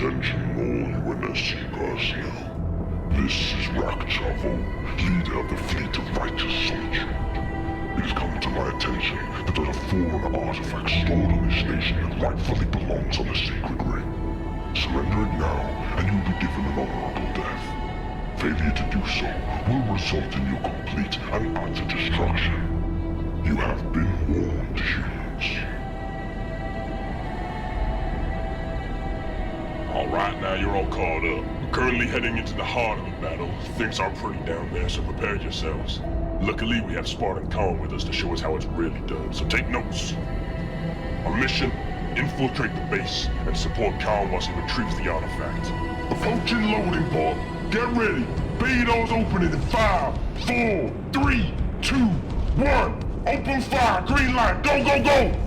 Attention all UNSC personnel. This is Rakchavo, leader of the fleet of righteous solitude. It has come to my attention that there's a foreign artifact stored on this station that rightfully belongs on the sacred ring. Surrender it now, and you'll be given an honorable death. Failure to do so will result in your complete and utter destruction. You have been warned, humans. Alright, now you're all caught up. We're currently heading into the heart of the battle. Things are pretty down there, so prepare yourselves. Luckily, we have Spartan Khan with us to show us how it's really done, so take notes. Our mission, infiltrate the base and support Khan whilst he retrieves the artifact. Approaching loading port. Get ready. Bay doors opening in 5, 4, 3, 2, 1. Open fire. Green light. Go, go, go!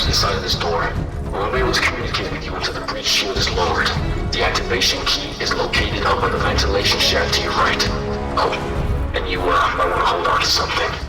inside of this door. We'll be able to communicate with you until the breach shield is lowered. The activation key is located up on the ventilation shaft to your right. Oh, and you might want to hold on to something.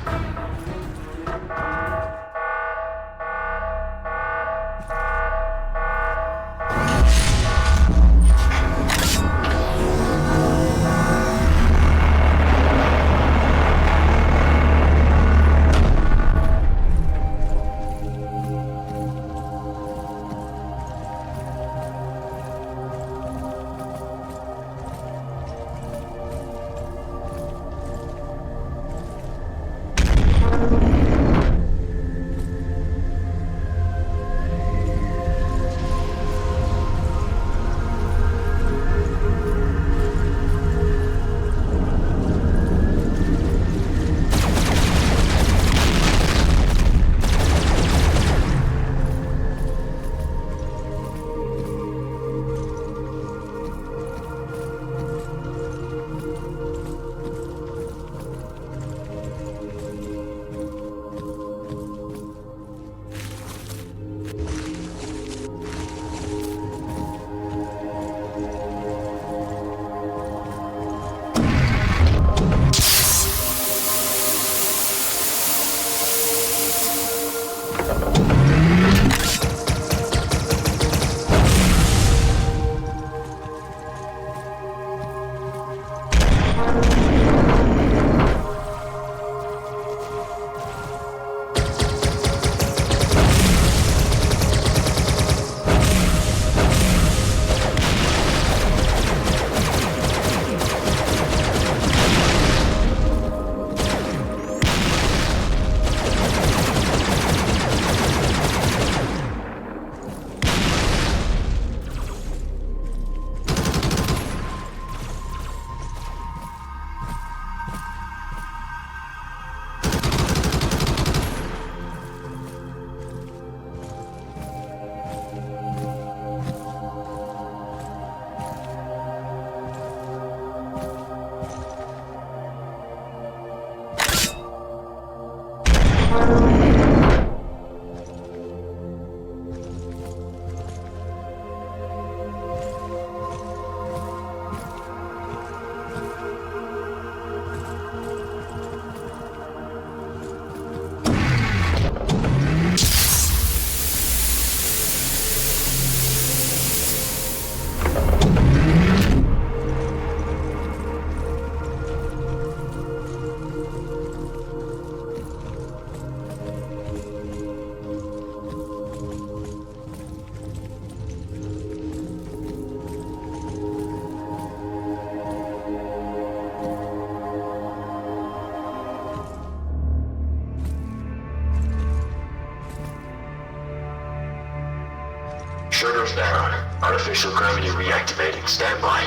Triggers down. Artificial gravity reactivating. Stand by.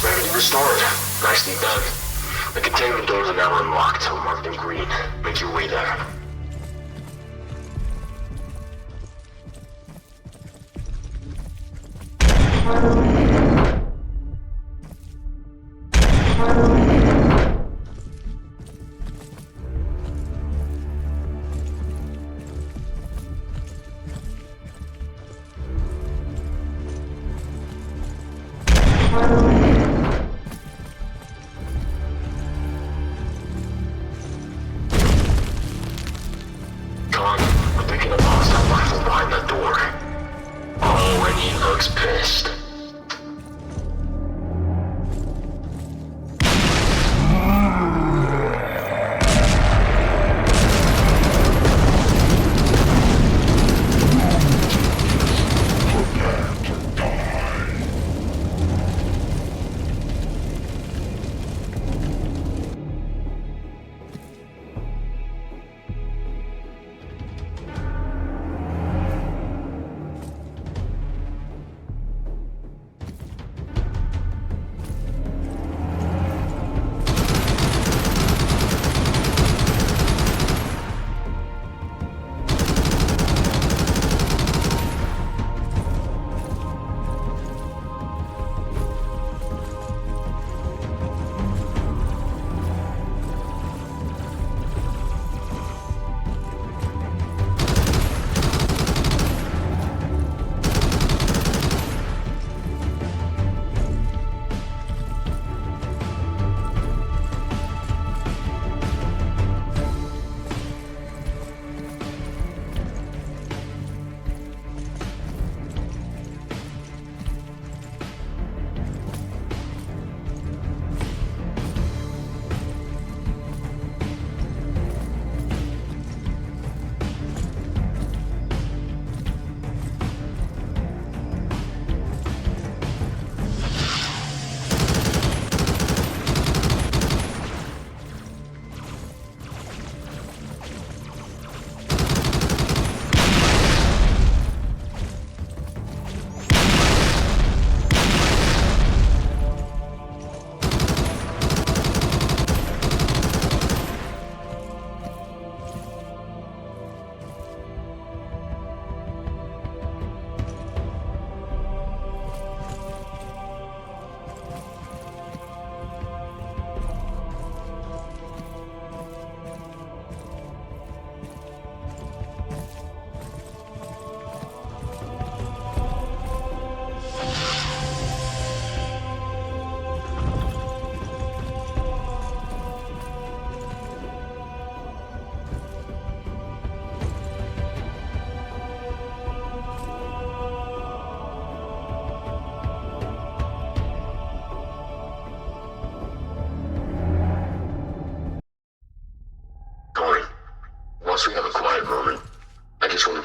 Gravity restored. Nicely done. The containment doors are now unlocked. Marked in green. Make your way there.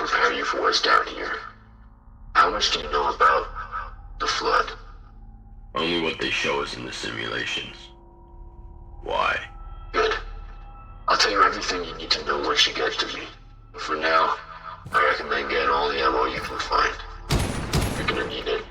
prepare you for what's down here. How much do you know about the Flood? Only what they show us in the simulations. Why? Good. I'll tell you everything you need to know once you get to me. But for now, I recommend getting all the ammo you can find. You're gonna need it.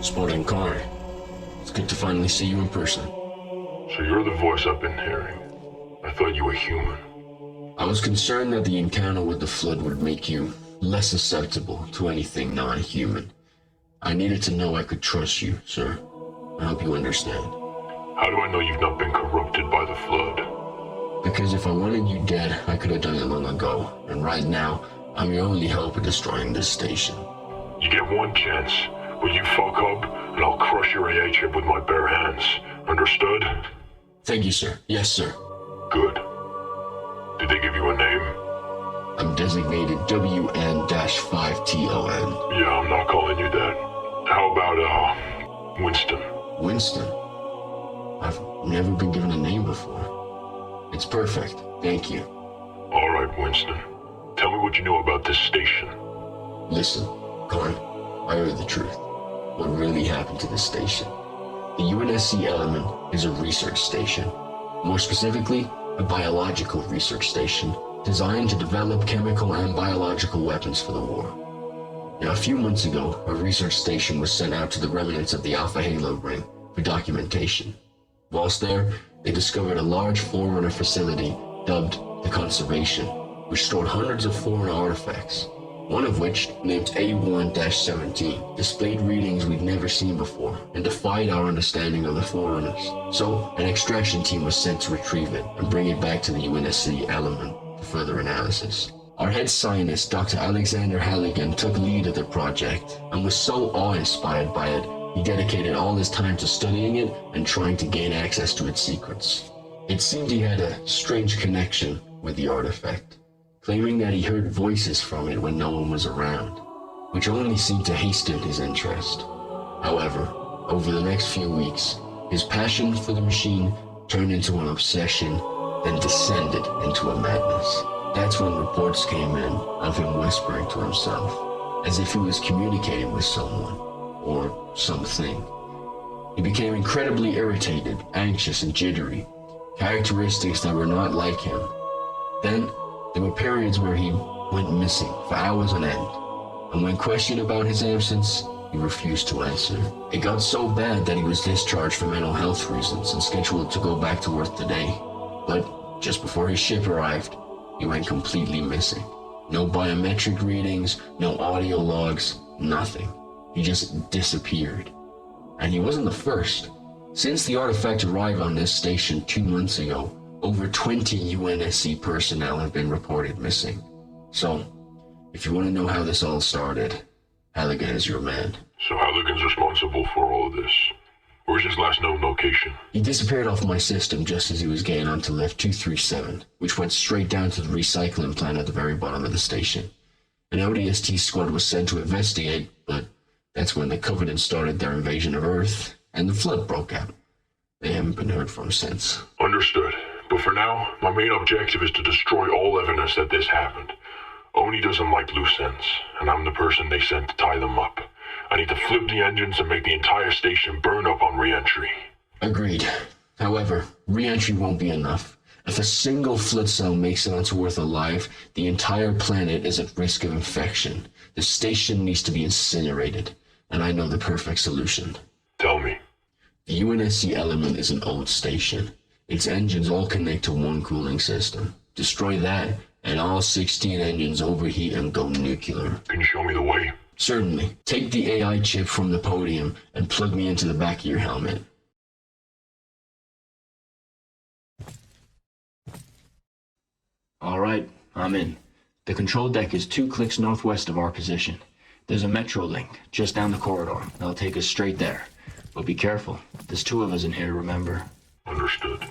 Spartan Car. It's good to finally see you in person. So you're the voice I've been hearing. I thought you were human. I was concerned that the encounter with the Flood would make you less susceptible to anything non-human. I needed to know I could trust you, sir. I hope you understand. How do I know you've not been corrupted by the flood? Because if I wanted you dead, I could have done it long ago. And right now, I'm your only hope of destroying this station. You get one chance. Will you fuck up, and I'll crush your AA chip with my bare hands. Understood? Thank you, sir. Yes, sir. Good. Did they give you a name? I'm designated WN-5TON. Yeah, I'm not calling you that. How about, Winston? Winston? I've never been given a name before. It's perfect. Thank you. All right, Winston. Tell me what you know about this station. Listen, Karn, I heard the truth. What really happened to this station? The UNSC Element is a research station. More specifically, a biological research station designed to develop chemical and biological weapons for the war. Now, a few months ago, a research station was sent out to the remnants of the Alpha Halo ring for documentation. Whilst there, they discovered a large Forerunner facility dubbed the Conservation, which stored hundreds of foreign artifacts. One of which, named A1-17, displayed readings we'd never seen before and defied our understanding of the Forerunners. So, an extraction team was sent to retrieve it and bring it back to the UNSC Element for further analysis. Our head scientist, Dr. Alexander Hagan, took lead of the project and was so awe-inspired by it, he dedicated all his time to studying it and trying to gain access to its secrets. It seemed he had a strange connection with the artifact, claiming that he heard voices from it when no one was around, which only seemed to hasten his interest. However, over the next few weeks, his passion for the machine turned into an obsession, then descended into a madness. That's when reports came in of him whispering to himself, as if he was communicating with someone, or something. He became incredibly irritated, anxious, and jittery, characteristics that were not like him. Then, there were periods where he went missing for hours on end, and when questioned about his absence, he refused to answer. It got so bad that he was discharged for mental health reasons and scheduled to go back to work today. But just before his ship arrived, he went completely missing. No biometric readings, no audio logs, nothing. He just disappeared. And he wasn't the first. Since the artifact arrived on this station 2 months ago, over 20 UNSC personnel have been reported missing. So, if you want to know how this all started, Hagan is your man. So Hagan's responsible for all of this. Where's his last known location? He disappeared off my system just as he was getting onto lift 237, which went straight down to the recycling plant at the very bottom of the station. An ODST squad was sent to investigate, but that's when the Covenant started their invasion of Earth, and the flood broke out. They haven't been heard from since. Understood. But for now, my main objective is to destroy all evidence that this happened. Oni doesn't like loose ends, and I'm the person they sent to tie them up. I need to flip the engines and make the entire station burn up on re-entry. Agreed. However, re-entry won't be enough. If a single flood cell makes it onto Earth alive, the entire planet is at risk of infection. The station needs to be incinerated, and I know the perfect solution. Tell me. The UNSC Element is an old station. Its engines all connect to one cooling system. Destroy that, and all 16 engines overheat and go nuclear. Can you show me the way? Certainly. Take the AI chip from the podium and plug me into the back of your helmet. Alright, I'm in. The control deck is 2 clicks northwest of our position. There's a metro link just down the corridor. That'll take us straight there. But be careful. There's 2 of us in here, remember? Understood.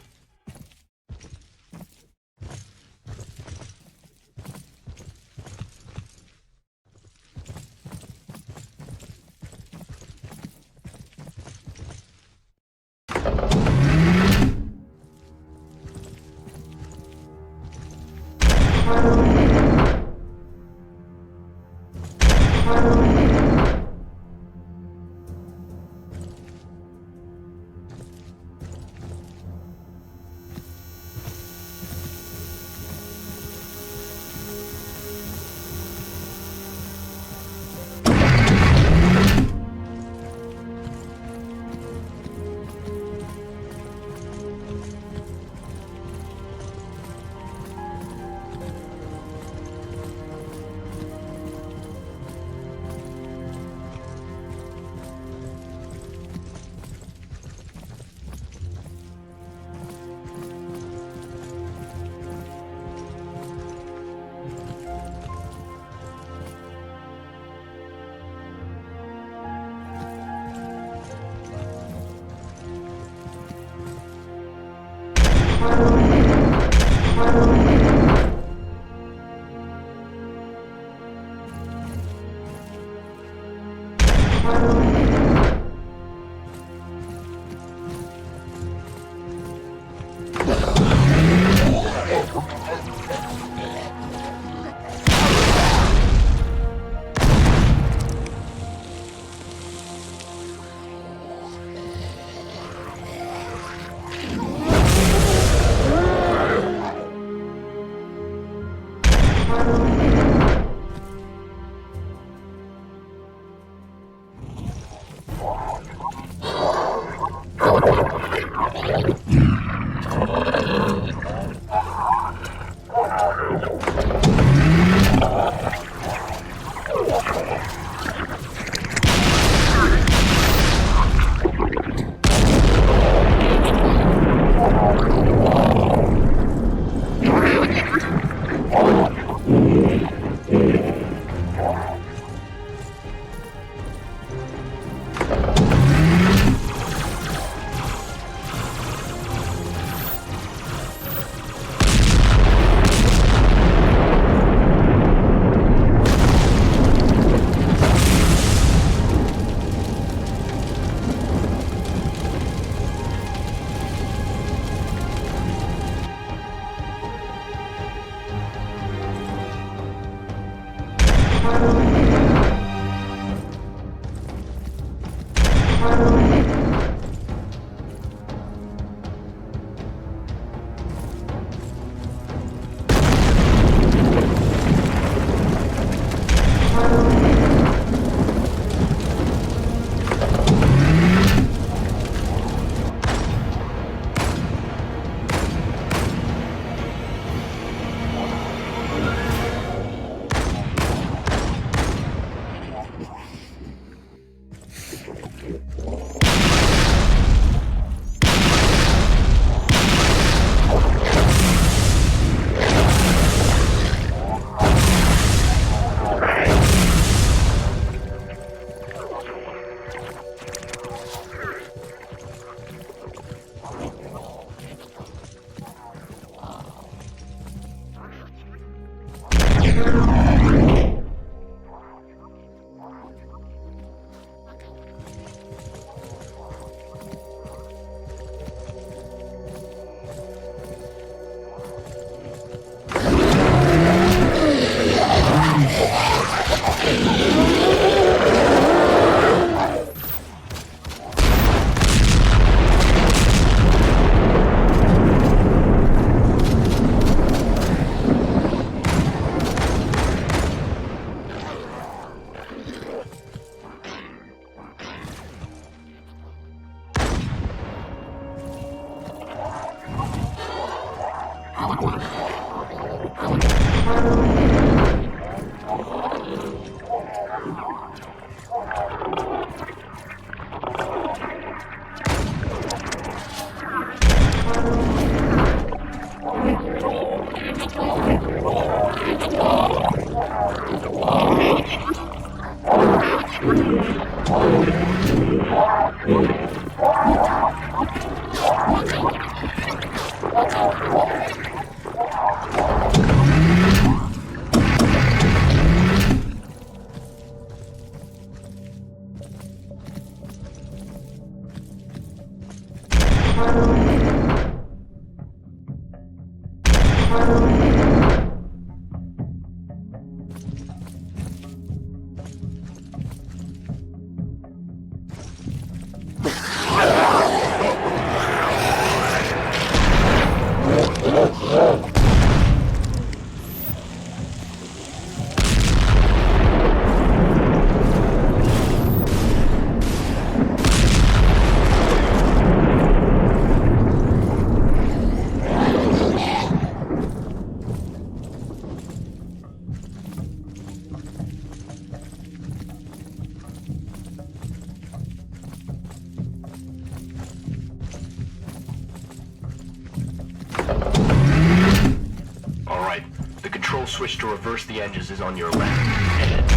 Switch to reverse the engines is on your left.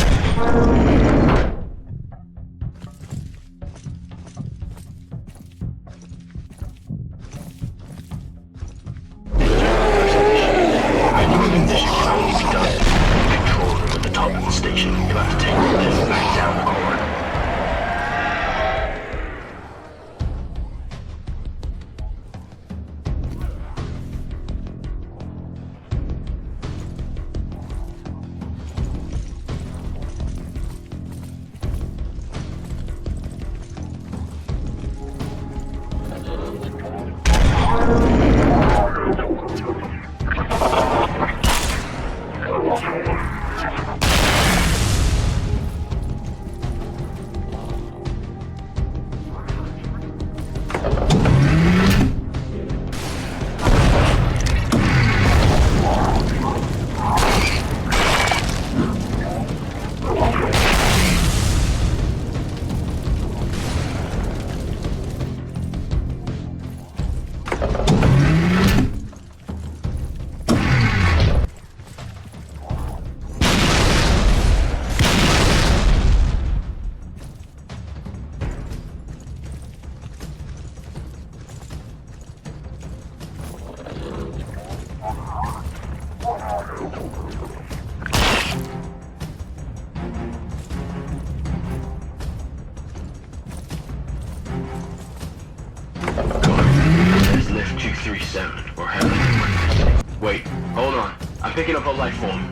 537 or Hagan. Wait, hold on. I'm picking up a life form.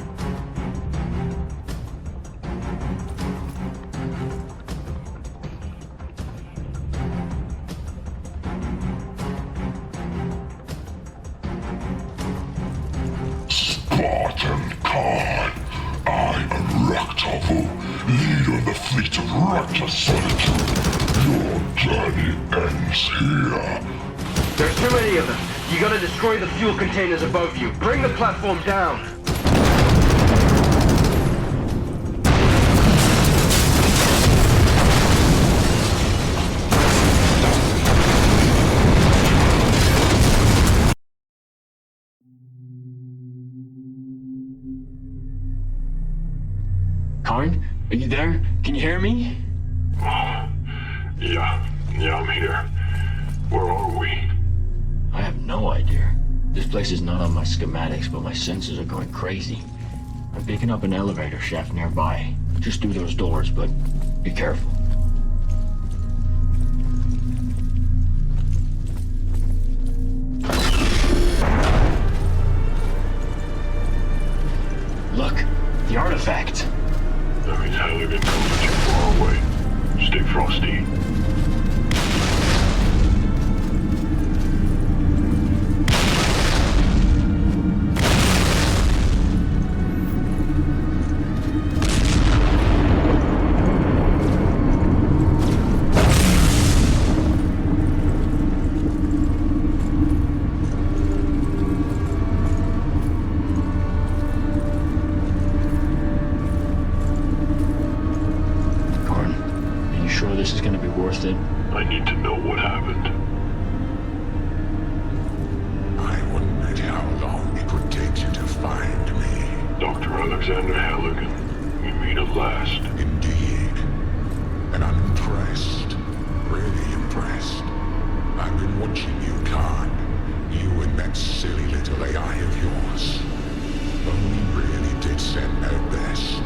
Spartan Khan, I am Raktavu, leader of the fleet of reckless solitude. Your journey ends here. There's too many of them. You gotta destroy the fuel containers above you. Bring the platform down. Karn, are you there? Can you hear me? Yeah, I'm here. Where are we? I have no idea. This place is not on my schematics, but my sensors are going crazy. I'm picking up an elevator shaft nearby. Just through those doors, but be careful. Look, the artifact. That means Hagan comes too far away. Stay frosty. This is gonna be worth it. I need to know what happened. I wondered how long it would take you to find me. Dr. Alexander Hagan, we meet at last. Indeed. And I'm impressed. Really impressed. I've been watching you, Khan. You and that silly little AI of yours. Only really did send their best.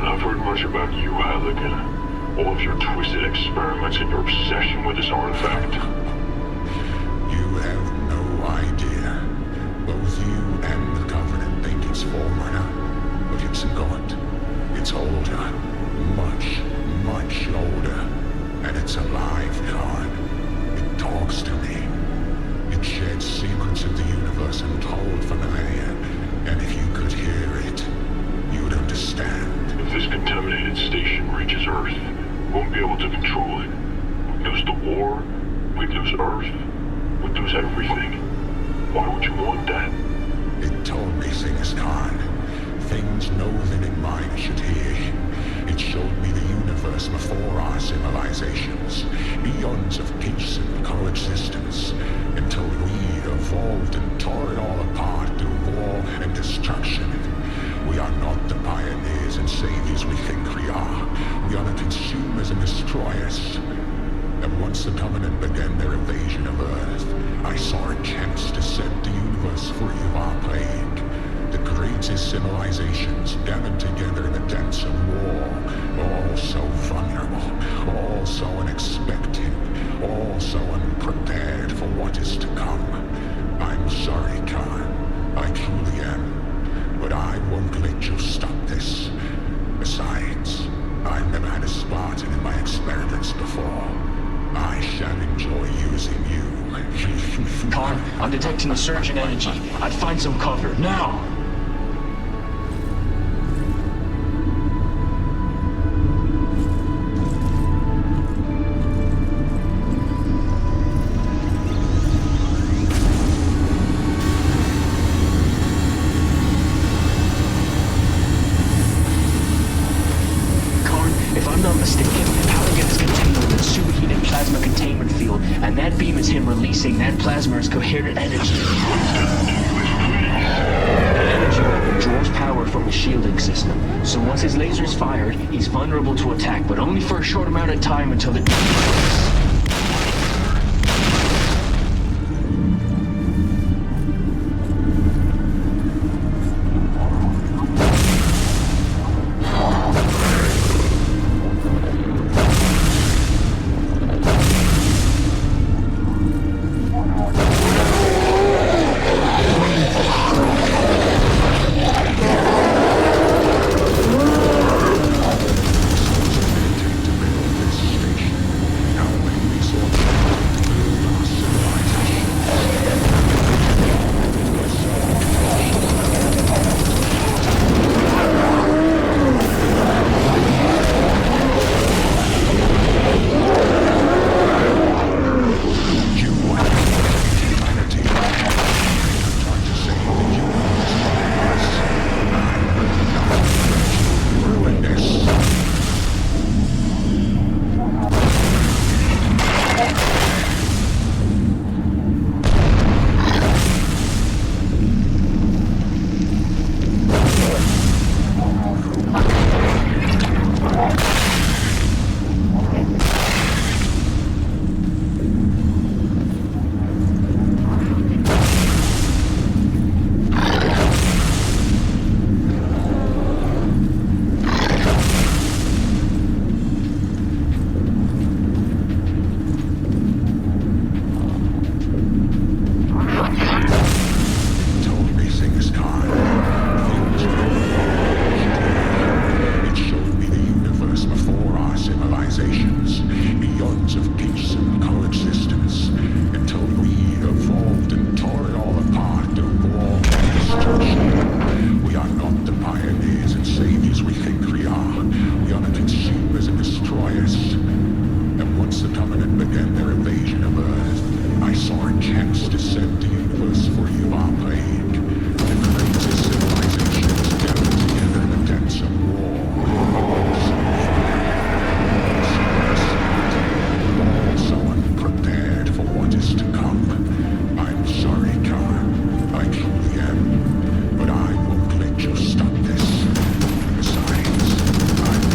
I've heard much about you, Hagan. All of your twisted experiments and your obsession with this artifact. You have no idea. Both you and the Covenant think it's Forerunner, but it's not. It's older. Much, much older. And it's alive, Khan. It talks to me. It sheds secrets of the universe untold for millennia. And if you could hear it, you'd understand. If this contaminated station reaches Earth, we won't be able to control it. We'd lose the war, we'd lose Earth, we'd lose everything. Why would you want that? It told me things, Khan. Things no living mind should hear. It showed me the universe before our civilizations, eons of peace and coexistence, until we evolved and tore it all apart through war and destruction. We are not the pioneers and saviors we think we are. We are the consumers and destroyers. And once the Covenant began their invasion of Earth, I saw a chance to set the universe free of our plague. The greatest civilizations gathered together in the dance of war, all so vulnerable, all so unexpected, all so unprepared for what is to come. I'm sorry, Khan. I truly am. But I won't let you stop this. Besides, I've never had a Spartan in my experiments before. I shall enjoy using you. Karn, I'm detecting a surge in energy. I'd find some cover, now! That plasma is coherent energy. That energy weapon draws power from the shielding system. So once his laser is fired, he's vulnerable to attack, but only for a short amount of time until it... began their invasion of Earth, I saw a chance to send the universe free of our plague. The greatest civilizations gathered together to dance a war. So unprepared for what is to come. I'm sorry, Khan. I truly am. But I won't let you stop this. Besides, I'm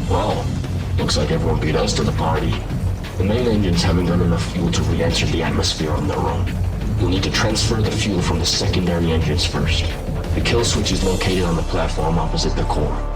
Well, looks like everyone beat us to the party. The main engines haven't got enough fuel to re-enter the atmosphere on their own. We'll need to transfer the fuel from the secondary engines first. The kill switch is located on the platform opposite the core.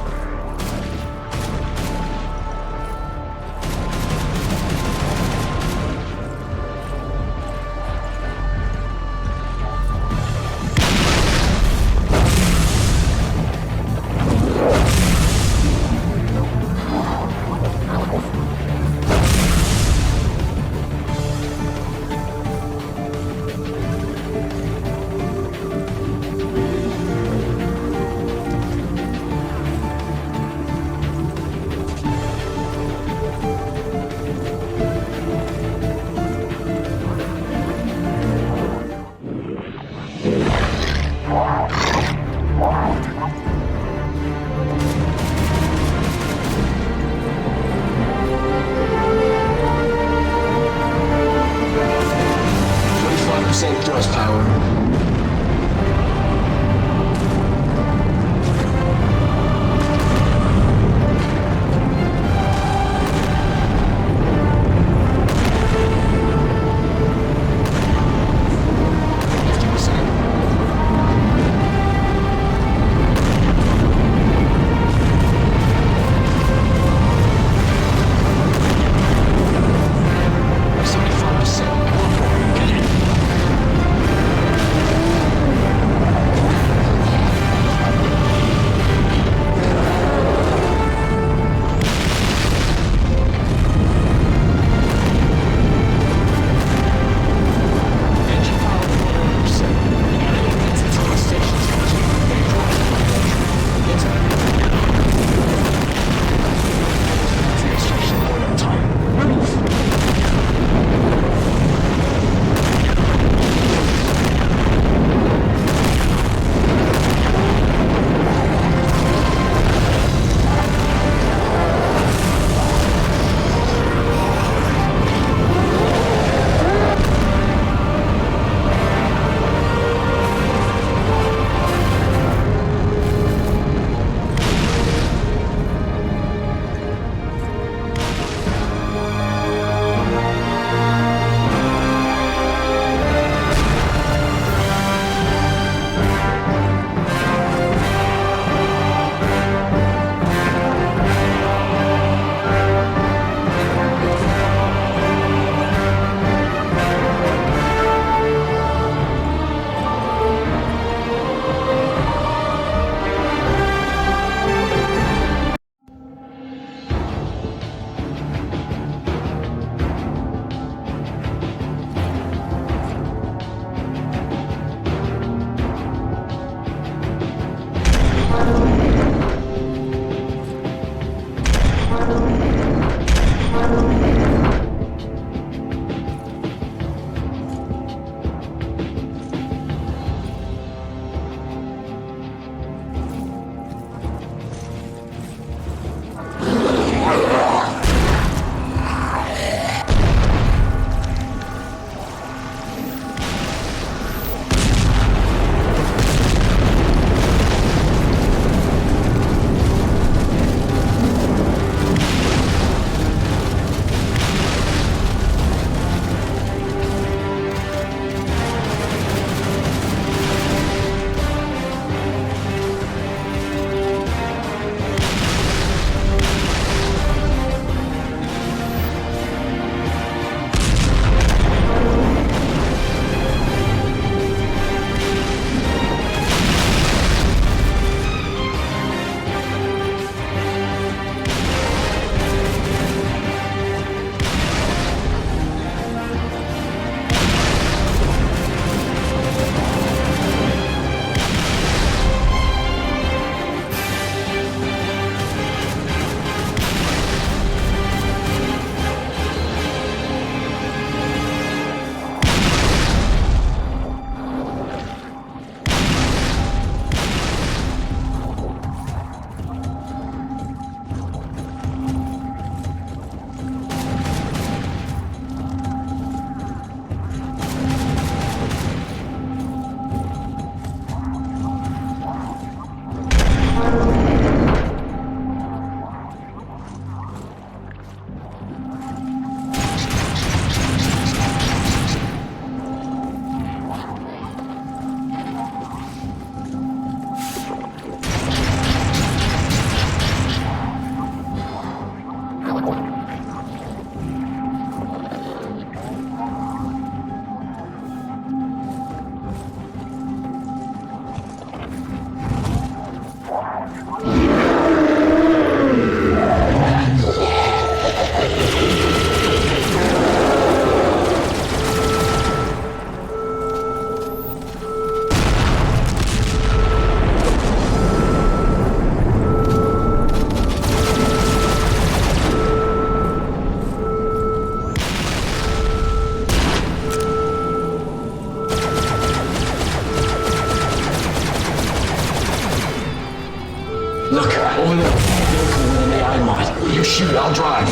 You shoot, I'll drive.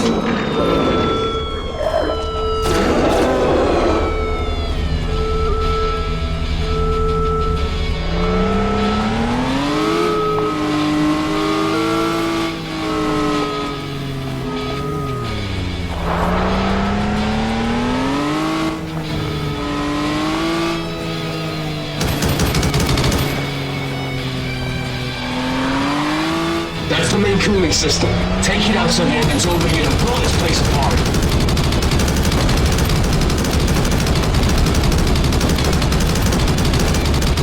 That's the main cooling system. Take it out so the engine's over here and blow this place apart.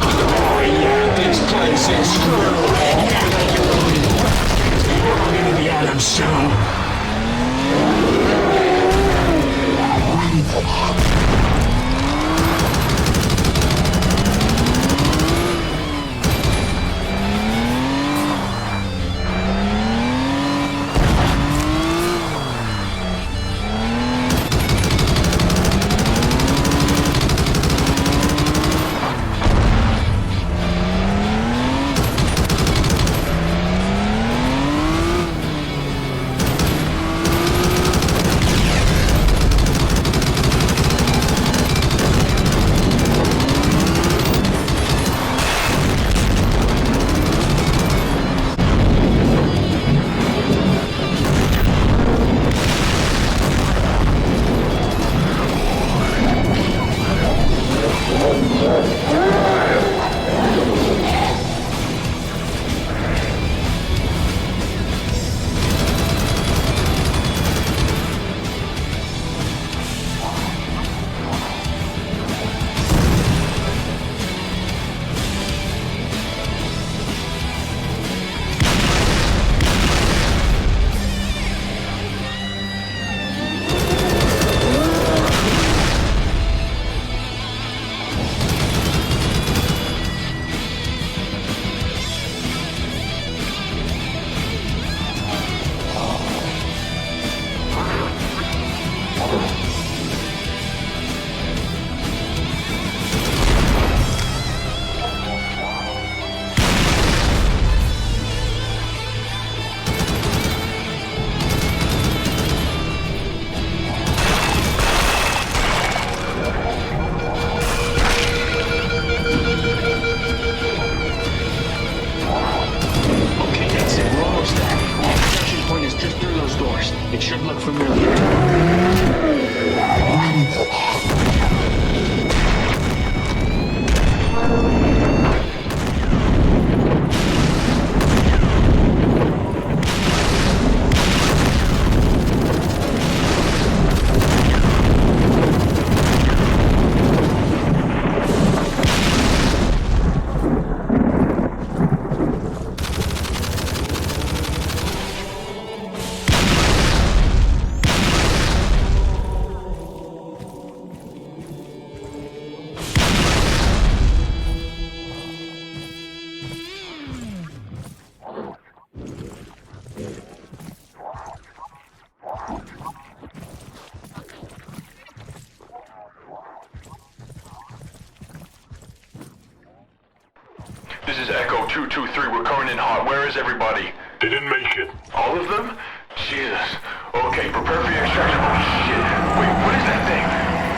Oh yeah, this place is screwed. We're gonna be at him soon. This is Echo 223. We're coming in hot. Where is everybody? They didn't make it. All of them? Jesus. Okay, prepare for your extraction. Oh, shit. Wait, what is that thing?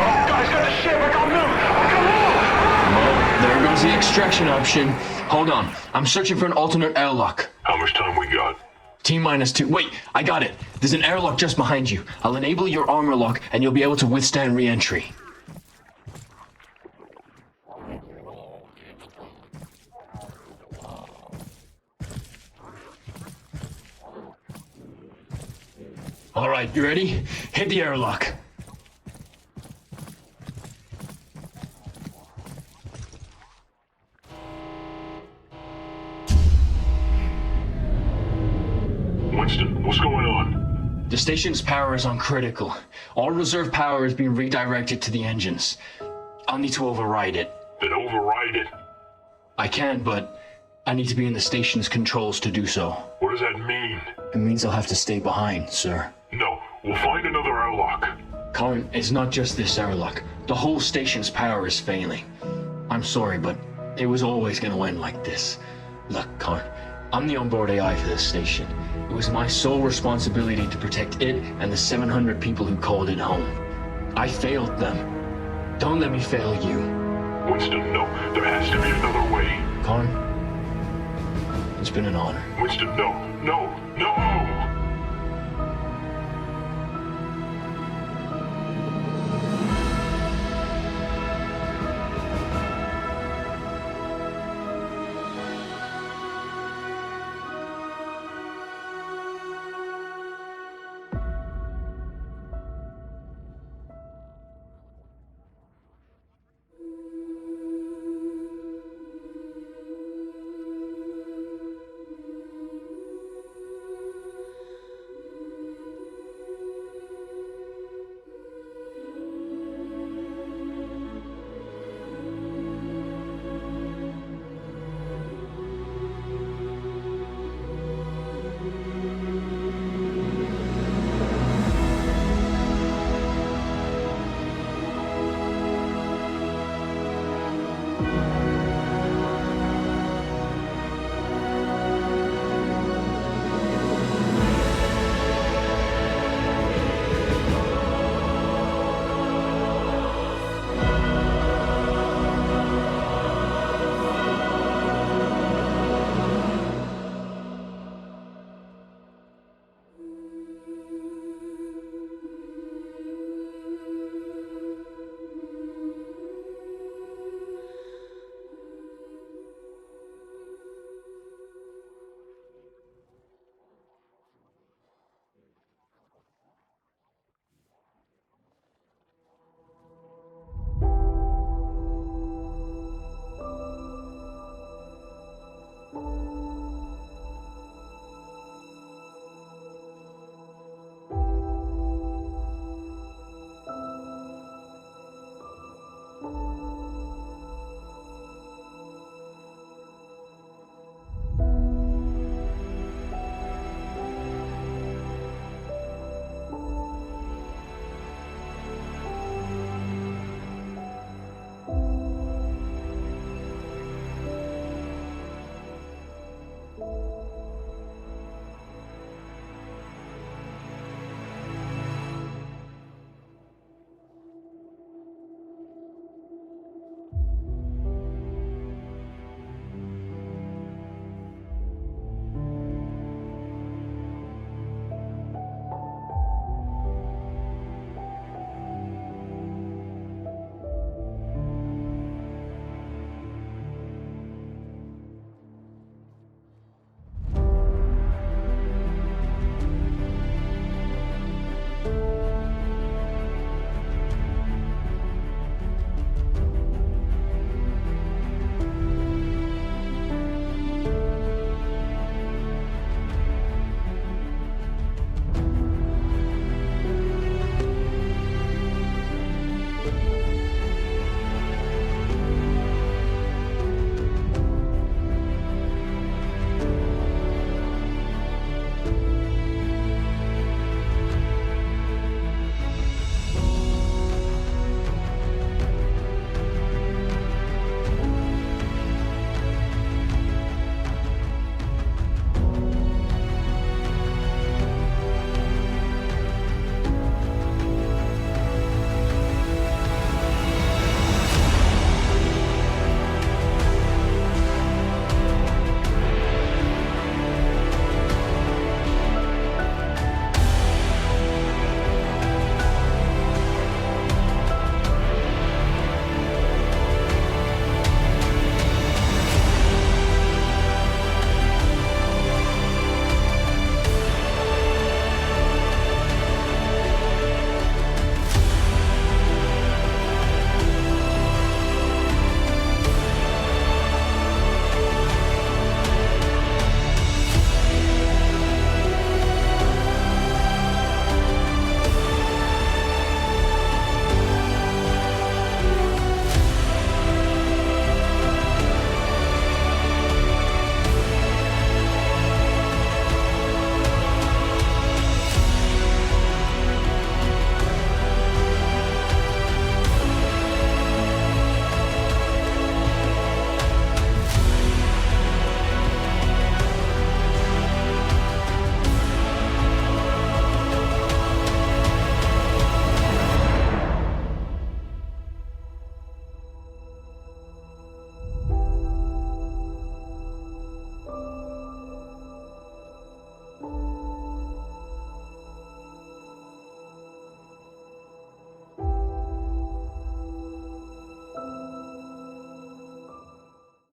Oh, guys, got the ship. I got moved. Well, there goes the extraction option. Hold on. I'm searching for an alternate airlock. How much time we got? T-2. Wait, I got it. There's an airlock just behind you. I'll enable your armor lock, and you'll be able to withstand re-entry. All right, you ready? Hit the airlock. Winston, what's going on? The station's power is on critical. All reserve power is being redirected to the engines. I'll need to override it. Then override it. I can, but I need to be in the station's controls to do so. What does that mean? It means I'll have to stay behind, sir. No, we'll find another airlock. Colin, it's not just this airlock. The whole station's power is failing. I'm sorry, but it was always going to end like this. Look, Colin, I'm the onboard AI for this station. It was my sole responsibility to protect it and the 700 people who called it home. I failed them. Don't let me fail you. Winston, no. There has to be another way. Con, it's been an honor. Winston, no. No. No!